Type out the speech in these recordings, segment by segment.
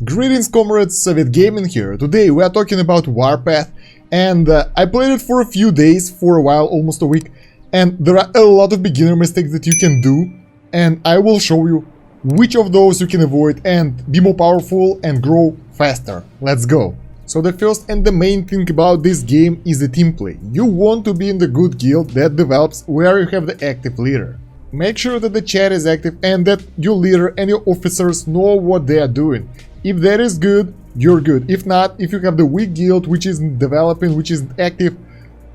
Greetings comrades, Soviet Gaming here. Today we are talking about Warpath, and I played it for a few days, for a while, almost a week, and there are a lot of beginner mistakes that you can do, and I will show you which of those you can avoid and be more powerful and grow faster. Let's go! So the first and the main thing about this game is the team play. You want to be in the good guild that develops where you have the active leader. Make sure that the chat is active and that your leader and your officers know what they are doing. If that is good, you're good. If not, if you have the weak guild which is developing, which is active,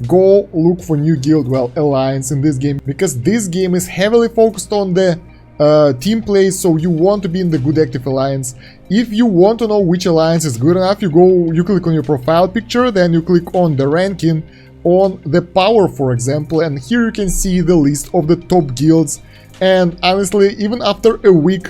go look for new guild, well, alliance in this game, because this game is heavily focused on the team play, so you want to be in the good active alliance. If you want to know which alliance is good enough, you click on your profile picture, then you click on the ranking, on the power, for example, and here you can see the list of the top guilds. And honestly, even after a week,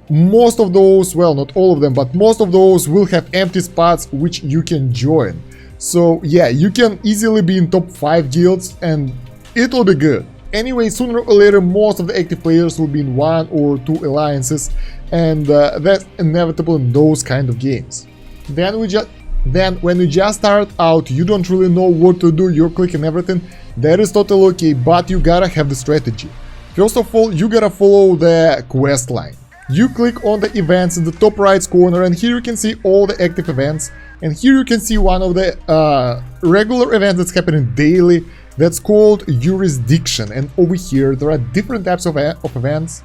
most of those, well, not all of them, but most of those will have empty spots which you can join. So yeah, you can easily be in top 5 guilds and it will be good. Anyway, sooner or later most of the active players will be in 1 or 2 alliances, and that's inevitable in those kind of games. Then when you just start out, you don't really know what to do, you're clicking everything, that is totally okay, but you gotta have the strategy. First of all, you gotta follow the quest line. You click on the events in the top right corner, and here you can see all the active events, and here you can see one of the regular events that's happening daily, that's called jurisdiction. And over here there are different types of events,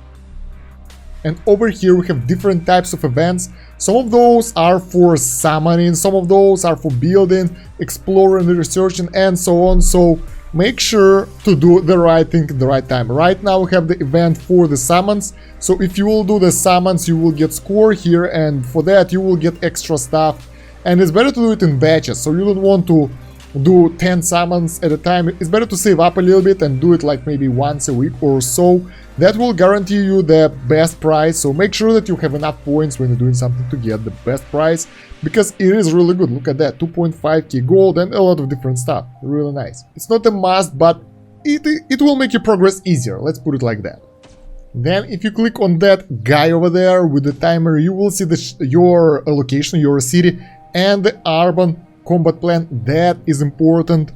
and over here we have different types of events. Some of those are for summoning, some of those are for building, exploring, researching, and so on. So make sure to do the right thing at the right time. Right now we have the event for the summons, so if you will do the summons you will get score here, and for that you will get extra stuff. And it's better to do it in batches, so you don't want to do 10 summons at a time. It's better to save up a little bit and do it like maybe once a week or so. That will guarantee you the best prize, so make sure that you have enough points when you're doing something to get the best prize, because it is really good. Look at that, 2.5k gold and a lot of different stuff. Really nice. It's not a must, but it will make your progress easier, let's put it like that. Then if you click on that guy over there with the timer, you will see your location, your city, and the urban combat plan. That is important.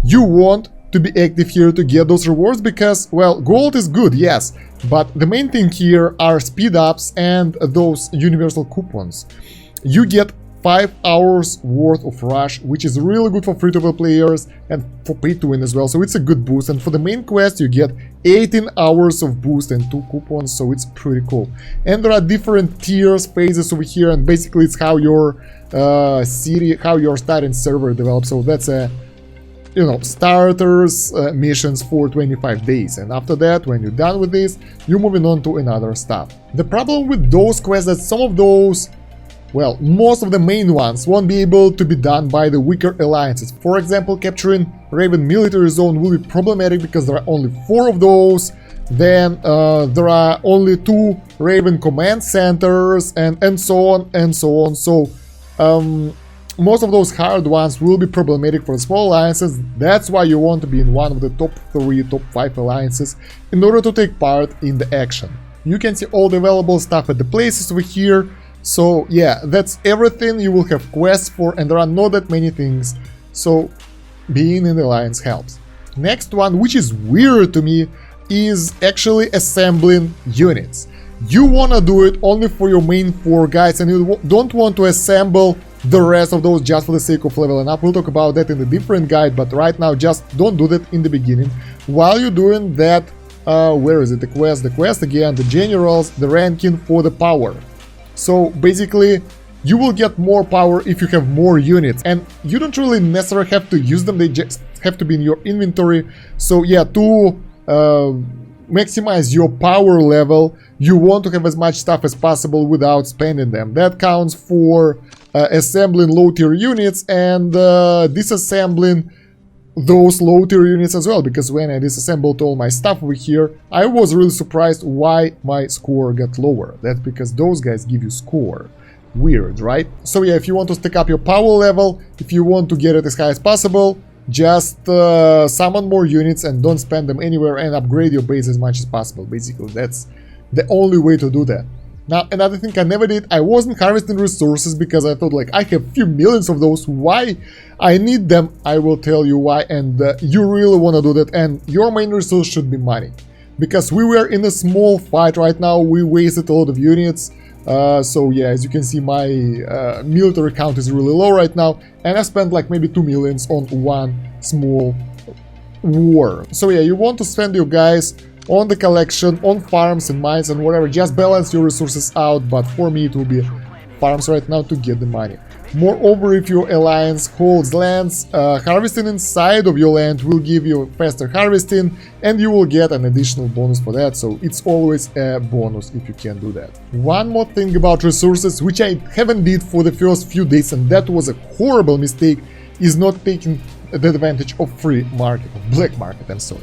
You want to be active here to get those rewards, because, well, gold is good, yes, but the main thing here are speed ups and those universal coupons. You get 5 hours worth of rush, which is really good for free-to-play players and for pay-to-win as well, so it's a good boost. And for the main quest you get 18 hours of boost and 2 coupons, so it's pretty cool. And there are different tiers, phases over here, and basically it's how your city, how your starting server develops. So that's a, starters missions for 25 days, and after that, when you're done with this, you're moving on to another stuff. The problem with those quests is that some of those, well, most of the main ones won't be able to be done by the weaker alliances. For example, capturing Raven military zone will be problematic because there are only 4 of those. Then there are only 2 Raven command centers, and so on and so on. So most of those hard ones will be problematic for small alliances. That's why you want to be in one of the top 3, top 5 alliances in order to take part in the action. You can see all the available stuff at the places over here. So yeah, that's everything you will have quests for, and there are not that many things, so being in the alliance helps. Next one, which is weird to me, is actually assembling units. You wanna do it only for your main 4 guys, and you don't want to assemble the rest of those just for the sake of leveling up. We'll talk about that in a different guide, but right now just don't do that in the beginning. While you're doing that, where is it, the quest again, the generals, the ranking for the power. So basically you will get more power if you have more units, and you don't really necessarily have to use them, they just have to be in your inventory. So yeah, to maximize your power level, you want to have as much stuff as possible without spending them. That counts for assembling low tier units and disassembling those low tier units as well, because when I disassembled all my stuff over here, I was really surprised why my score got lower. That's because those guys give you score. Weird, right? So yeah, if you want to stack up your power level, if you want to get it as high as possible, just summon more units and don't spend them anywhere, and upgrade your base as much as possible. Basically, that's the only way to do that. Now, another thing I never did, I wasn't harvesting resources because I thought like I have few millions of those, why I need them, I will tell you why, and you really want to do that, and your main resource should be money. Because we were in a small fight right now, we wasted a lot of units, so yeah, as you can see my military count is really low right now, and I spent like maybe 2 millions on one small war. So yeah, you want to spend your guys on the collection, on farms and mines and whatever, just balance your resources out, but for me it will be farms right now to get the money. Moreover, if your alliance holds lands, harvesting inside of your land will give you faster harvesting and you will get an additional bonus for that, so it's always a bonus if you can do that. One more thing about resources, which I haven't did for the first few days, and that was a horrible mistake, is not taking the advantage of free market, of black market, I'm sorry.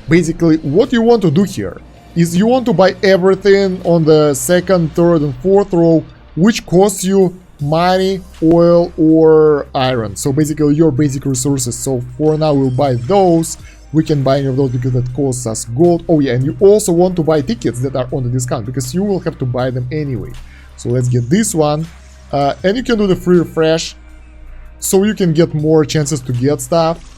Basically, what you want to do here is you want to buy everything on the second, third and fourth row, which costs you money, oil or iron. So basically your basic resources. So for now we'll buy those. We can buy any of those because that costs us gold. Oh yeah, and you also want to buy tickets that are on the discount because you will have to buy them anyway. So let's get this one. And you can do the free refresh so you can get more chances to get stuff,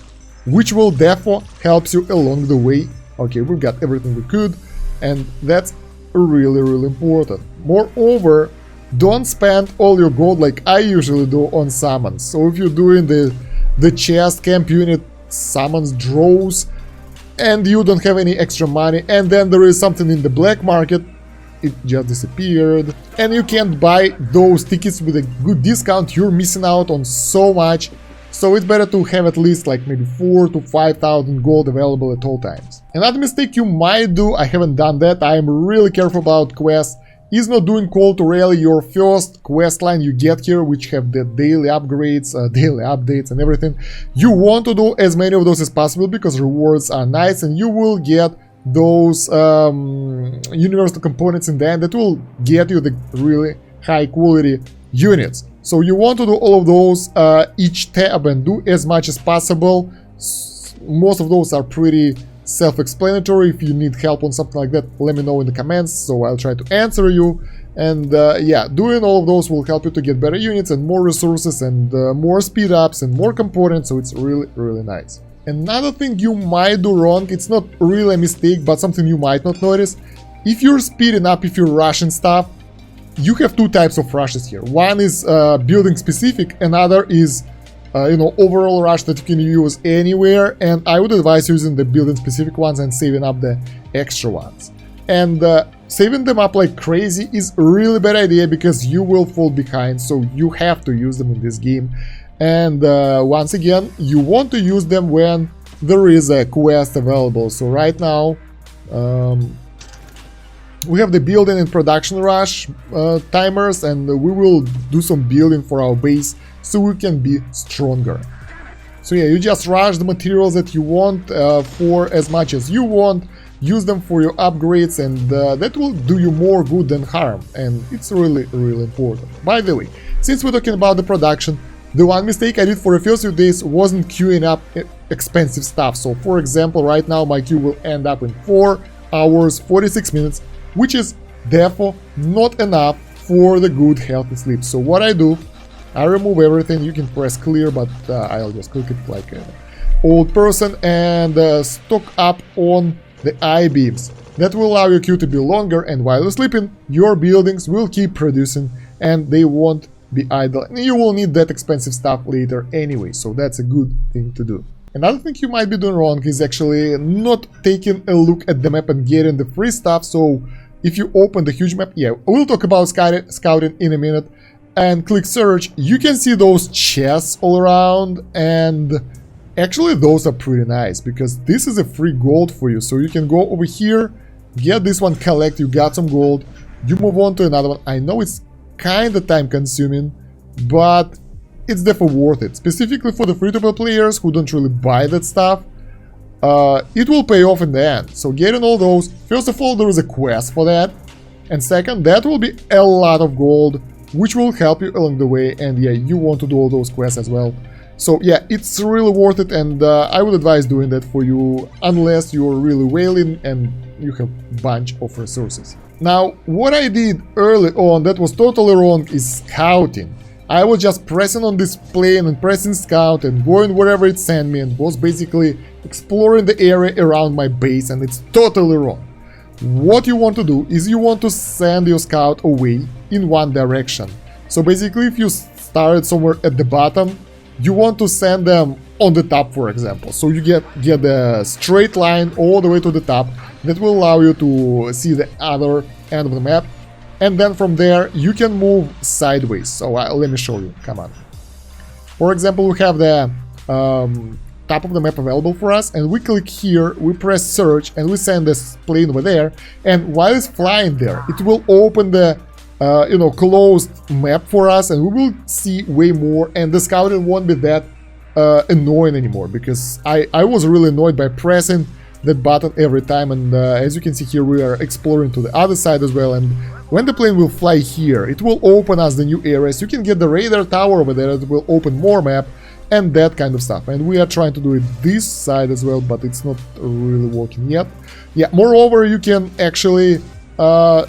which will therefore helps you along the way. Okay, we've got everything we could, and that's really important. Moreover, don't spend all your gold like I usually do on summons. So if you're doing the chest camp unit summons draws and you don't have any extra money, and then there is something in the black market, it just disappeared, and you can't buy those tickets with a good discount, you're missing out on so much. So it's better to have at least like maybe 4,000 to 5,000 gold available at all times. Another mistake you might do, I haven't done that, I'm really careful about quests, is not doing call to rally your first quest line you get here, which have the daily upgrades, daily updates and everything. You want to do as many of those as possible because rewards are nice and you will get those universal components in the end that will get you the really high quality units. So you want to do all of those each tab and do as much as possible. Most of those are pretty self-explanatory. If you need help on something like that, let me know in the comments, so I'll try to answer you. And yeah, doing all of those will help you to get better units and more resources and more speed ups and more components, so it's really nice. Another thing you might do wrong, it's not really a mistake, but something you might not notice. If you're speeding up, if you're rushing stuff, you have two types of rushes here. One is building specific, another is you know, overall rush that you can use anywhere, and I would advise using the building specific ones and saving up the extra ones. And saving them up like crazy is a really bad idea because you will fall behind, so you have to use them in this game. And once again, you want to use them when there is a quest available. So right now we have the building and production rush timers, and we will do some building for our base so we can be stronger. So yeah, you just rush the materials that you want for as much as you want, use them for your upgrades, and that will do you more good than harm, and it's really important. By the way, since we're talking about the production, the one mistake I did for a first few days wasn't queuing up expensive stuff. So for example, right now my queue will end up in 4 hours 46 minutes, which is therefore not enough for the good healthy sleep. So what I do, I remove everything. You can press clear, but I'll just click it like an old person and stock up on the I-beams. That will allow your queue to be longer, and while you're sleeping, your buildings will keep producing and they won't be idle. And you will need that expensive stuff later anyway, so that's a good thing to do. Another thing you might be doing wrong is actually not taking a look at the map and getting the free stuff. So if you open the huge map, yeah, we'll talk about scouting in a minute, and click search, you can see those chests all around, and actually those are pretty nice because this is a free gold for you. So you can go over here, get this one, collect, you got some gold, you move on to another one. I know it's kinda time consuming, but it's definitely worth it, specifically for the free-to-play players who don't really buy that stuff. It will pay off in the end. So getting all those, first of all, there is a quest for that, and second, that will be a lot of gold, which will help you along the way, and yeah, you want to do all those quests as well. So yeah, it's really worth it, and I would advise doing that for you, unless you're really whaling and you have a bunch of resources. Now, what I did early on that was totally wrong is scouting. I was just pressing on this plane and pressing scout and going wherever it sent me, and was basically exploring the area around my base, and it's totally wrong. What you want to do is you want to send your scout away in one direction. So basically, if you started somewhere at the bottom, you want to send them on the top, for example. So you get a straight line all the way to the top. That will allow you to see the other end of the map. And then from there, you can move sideways. So let me show you. Come on. For example, we have the top of the map available for us, and we click here, we press search, and we send this plane over there. And while it's flying there, it will open the closed map for us, and we will see way more. And the scouting won't be that annoying anymore, because I was really annoyed by pressing that button every time. And as you can see here, we are exploring to the other side as well. And when the plane will fly here, it will open us the new areas. You can get the radar tower over there. It will open more map and that kind of stuff. And we are trying to do it this side as well, but it's not really working yet. Yeah, moreover, you can actually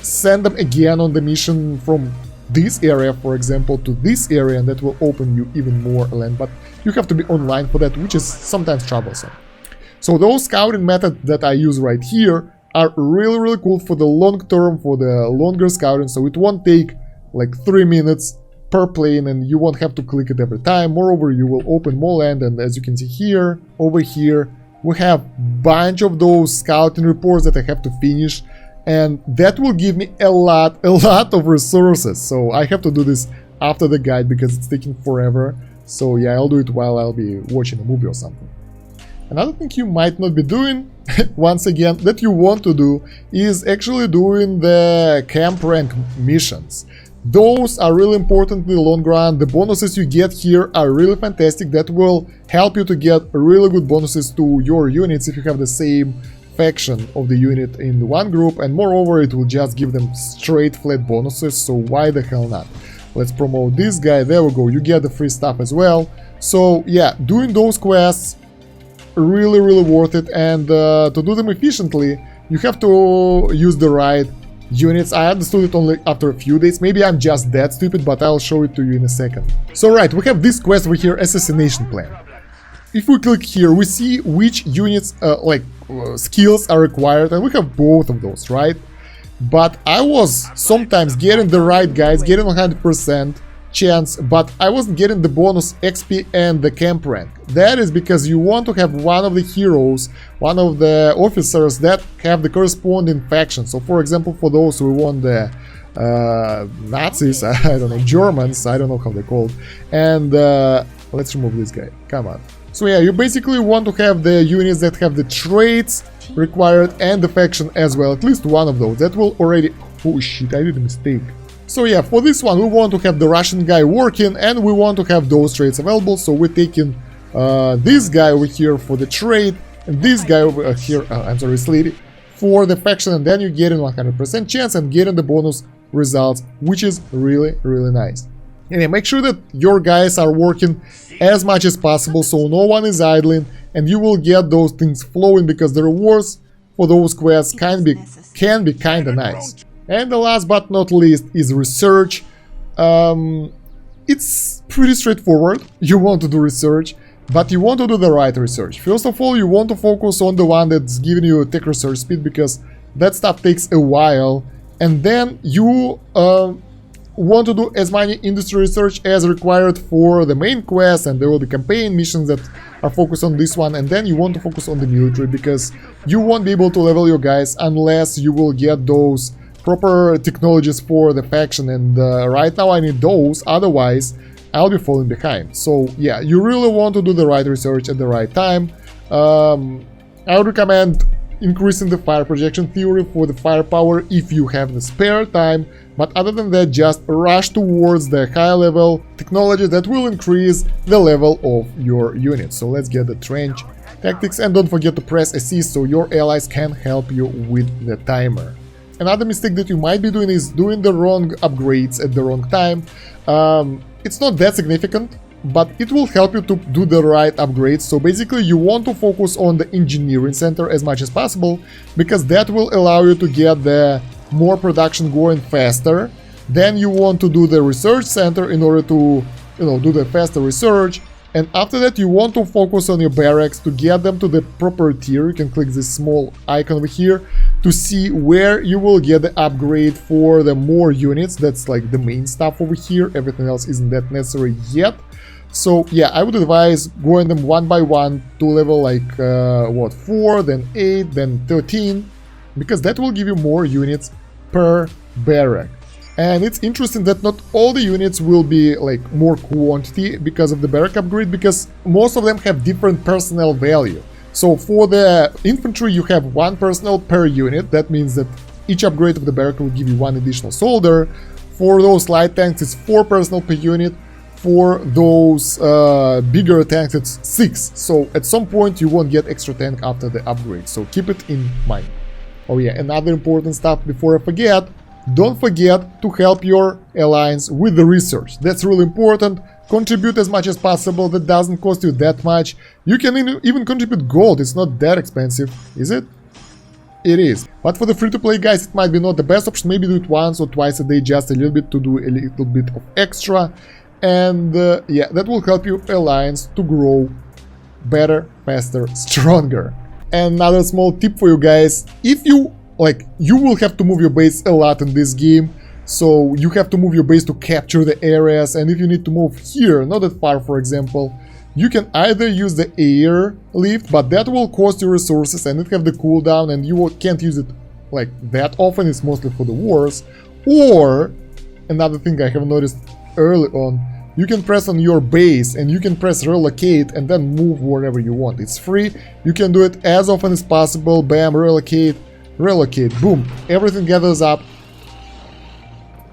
send them again on the mission from this area, for example, to this area, and that will open you even more land. But you have to be online for that, which is sometimes troublesome. So those scouting methods that I use right here are really cool for the long term, for the longer scouting. So it won't take like 3 minutes per plane, and you won't have to click it every time. Moreover, you will open more land, and as you can see here, over here, we have a bunch of those scouting reports that I have to finish, and that will give me a lot of resources. So I have to do this after the guide because it's taking forever. So yeah, I'll do it while I'll be watching a movie or something. Another thing you might not be doing, once again, that you want to do, is actually doing the camp rank missions. Those are really important in the long run. The bonuses you get here are really fantastic. That will help you to get really good bonuses to your units if you have the same faction of the unit in the one group, and moreover, it will just give them straight flat bonuses, so why the hell not? Let's promote this guy. There we go. You get the free stuff as well. So yeah, doing those quests, really worth it. And to do them efficiently, you have to use the right units. I understood it only after a few days. Maybe I'm just that stupid, but I'll show it to you in a second. So right, we have this quest over here, assassination plan. If we click here, we see which units skills are required, and we have both of those, right? But I was sometimes getting the right guys, getting 100% chance, but I wasn't getting the bonus XP and the camp rank. That is because you want to have one of the heroes, one of the officers that have the corresponding faction. So for example, for those who want the Nazis, I don't know, Germans, I don't know how they're called. And let's remove this guy, come on. So yeah, you basically want to have the units that have the traits required and the faction as well, at least one of those. That will already... Oh shit, I did a mistake. So yeah, for this one we want to have the Russian guy working, and we want to have those traits available. So we're taking this guy over here for the trait, and this guy over here, I'm sorry, this lady, for the faction, and then you're getting 100% chance and getting the bonus results, which is really nice. And yeah, make sure that your guys are working as much as possible, so no one is idling, and you will get those things flowing, because the rewards for those quests can be kinda nice. And the last but not least is research. It's pretty straightforward. You want to do research, but you want to do the right research. First of all, you want to focus on the one that's giving you tech research speed, because that stuff takes a while, and then you want to do as many industry research as required for the main quest, and there will be campaign missions that are focused on this one. And then you want to focus on the military, because you won't be able to level your guys unless you will get those proper technologies for the faction, and right now I need those, otherwise I'll be falling behind. So yeah, you really want to do the right research at the right time. I would recommend increasing the fire projection theory for the firepower if you have the spare time, but other than that, just rush towards the high level technology that will increase the level of your unit. So let's get the trench tactics, and don't forget to press assist so your allies can help you with the timer. Another mistake that you might be doing is doing the wrong upgrades at the wrong time. It's not that significant, but it will help you to do the right upgrades. So basically you want to focus on the engineering center as much as possible, because that will allow you to get the more production going faster. Then you want to do the research center in order to, do the faster research. And after that you want to focus on your barracks to get them to the proper tier. You can click this small icon over here to see where you will get the upgrade for the more units. That's like the main stuff over here. Everything else isn't that necessary yet. So yeah, I would advise going them one by one to level like 4, then 8, then 13, because that will give you more units per barrack. And it's interesting that not all the units will be like more quantity because of the barrack upgrade, because most of them have different personnel value. So for the infantry you have 1 personnel per unit. That means that each upgrade of the barrack will give you 1 additional soldier. For those light tanks it's 4 personnel per unit. For those bigger tanks it's 6. So at some point you won't get extra tank after the upgrade, so keep it in mind. Oh yeah, another important stuff before I forget. Don't forget to help your alliance with the research. That's really important. Contribute as much as possible. That doesn't cost you that much. You can even contribute gold. It's not that expensive, is it? It is. But for the free-to-play guys, it might be not the best option. Maybe do it once or twice a day, just a little bit, to do a little bit of extra. And yeah, that will help your alliance to grow better, faster, stronger. And another small tip for you guys: if you you will have to move your base a lot in this game, so you have to move your base to capture the areas. And if you need to move here, not that far for example, you can either use the air lift, but that will cost you resources and it have the cooldown and you can't use it like that often, it's mostly for the wars. Or another thing I have noticed early on, you can press on your base and you can press relocate and then move wherever you want. It's free, you can do it as often as possible. Bam, relocate, relocate, boom, everything gathers up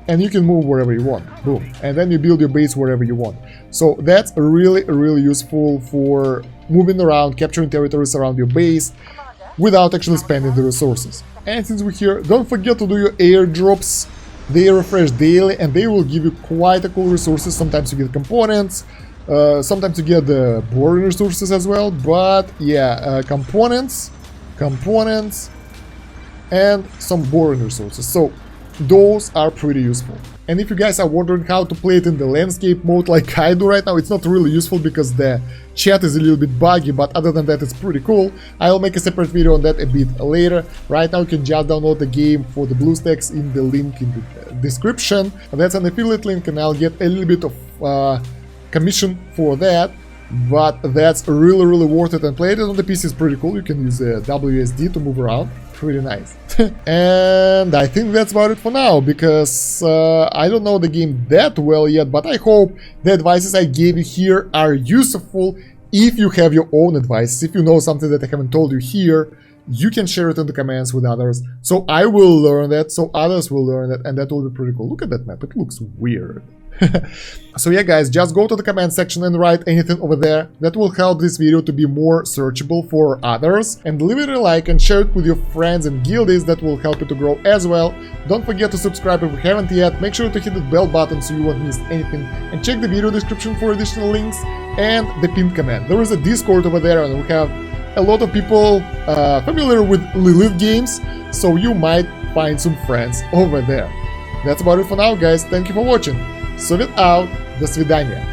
and you can move wherever you want, boom, and then you build your base wherever you want. So that's really useful for moving around, capturing territories around your base without actually spending the resources. And since we're here, don't forget to do your airdrops. They refresh daily and they will give you quite a cool resources. Sometimes you get components, sometimes you get the boring resources as well, but yeah, components, and some boring resources. So those are pretty useful. And if you guys are wondering how to play it in the landscape mode like I do right now, it's not really useful because the chat is a little bit buggy, but other than that it's pretty cool. I'll make a separate video on that a bit later. Right now you can just download the game for the BlueStacks in the link in the description. That's an affiliate link and I'll get a little bit of commission for that. But that's really worth it, and playing it on the PC is pretty cool. You can use WSD to move around, pretty nice. And I think that's about it for now, because I don't know the game that well yet, but I hope the advices I gave you here are useful. If you have your own advice, if you know something that I haven't told you here, you can share it in the comments with others, so I will learn that, so others will learn that, and that will be pretty cool. Look at that map, it looks weird. So yeah guys, just go to the comment section and write anything over there. That will help this video to be more searchable for others. And leave it a like and share it with your friends and guildies. That will help you to grow as well. Don't forget to subscribe if you haven't yet. Make sure to hit the bell button so you won't miss anything. And check the video description for additional links and the pinned comment. There is a Discord over there and we have a lot of people familiar with Lilith games, so you might find some friends over there. That's about it for now guys, thank you for watching. Soviet out, до свидания.